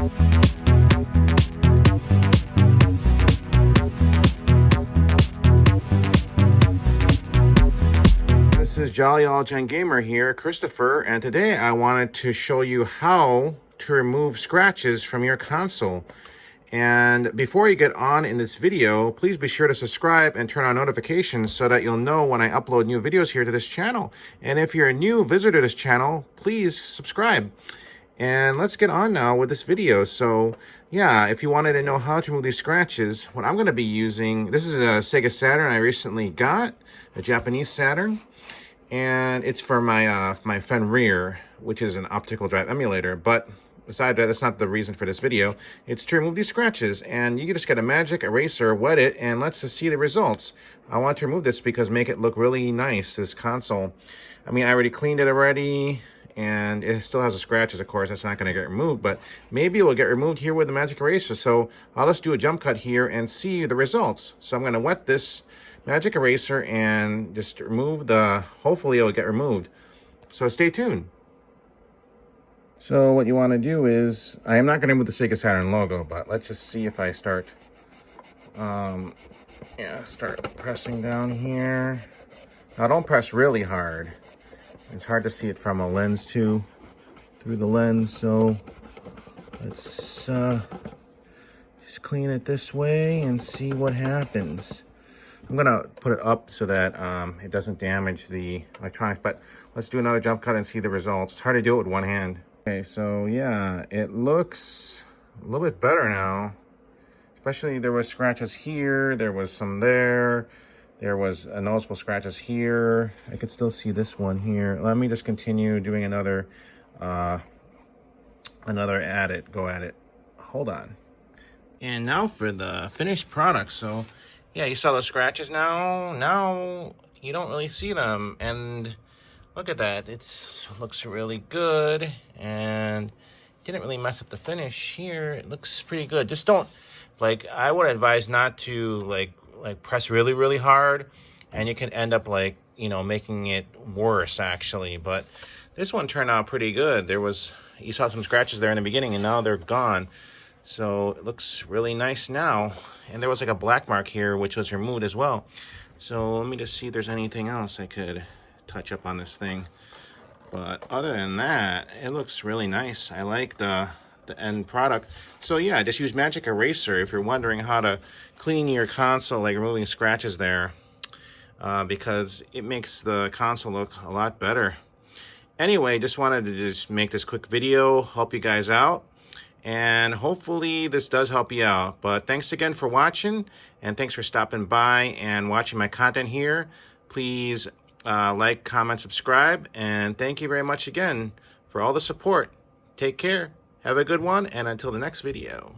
This is Jolly All Gen Gamer here, Christopher, and today I wanted to show you how to remove scratches from your console. And before you get on in this video, please be sure to subscribe and turn on notifications so that you'll know when I upload new videos here to this channel. And if you're a new visitor to this channel, please subscribe. And let's get on now with this video. So yeah, if you wanted to know how to remove these scratches, what I'm going to be using, this is a Sega Saturn I recently got, a Japanese Saturn. And it's for my my Fenrir, which is an optical drive emulator. But besides that, that's not the reason for this video. It's to remove these scratches, and you can just get a magic eraser, wet it, and let's see the results. I want to remove this because make it look really nice, this console. I mean, I already cleaned it already, and it still has the scratches, of course. That's not going to get removed, but maybe it will get removed here with the magic eraser. So I'll just do a jump cut here and see the results. So I'm going to wet this magic eraser and just remove hopefully it'll get removed. So stay tuned. So what you want to do is, I am not going to remove the Sega Saturn logo, but let's just see if I start start pressing down here. Now don't press really hard. It's hard to see it from a lens too, through the lens. So let's just clean it this way and see what happens. I'm gonna put it up so that it doesn't damage the electronics, but let's do another jump cut and see the results. It's hard to do it with one hand. Okay, so yeah, it looks a little bit better now. Especially there was scratches here, there was some there was a noticeable scratches here. I can still see this one here. Let me just continue doing another go at it. Hold on. And now for the finished product. So yeah, you saw the scratches now you don't really see them, and look at that, looks really good, and didn't really mess up the finish here. It looks pretty good. Just don't, I would advise not to press really hard, and you can end up making it worse actually. But this one turned out pretty good. You saw some scratches there in the beginning, and now they're gone. So it looks really nice now. And there was a black mark here, which was removed as well. So let me just see if there's anything else I could touch up on this thing. But other than that, it looks really nice. I like the end product. So yeah, just use Magic Eraser if you're wondering how to clean your console, removing scratches there. Because it makes the console look a lot better. Anyway, just wanted to make this quick video, help you guys out. And hopefully this does help you out. But thanks again for watching, and thanks for stopping by and watching my content here. Please like, comment, subscribe, and thank you very much again for all the support. Take care, have a good one, and until the next video.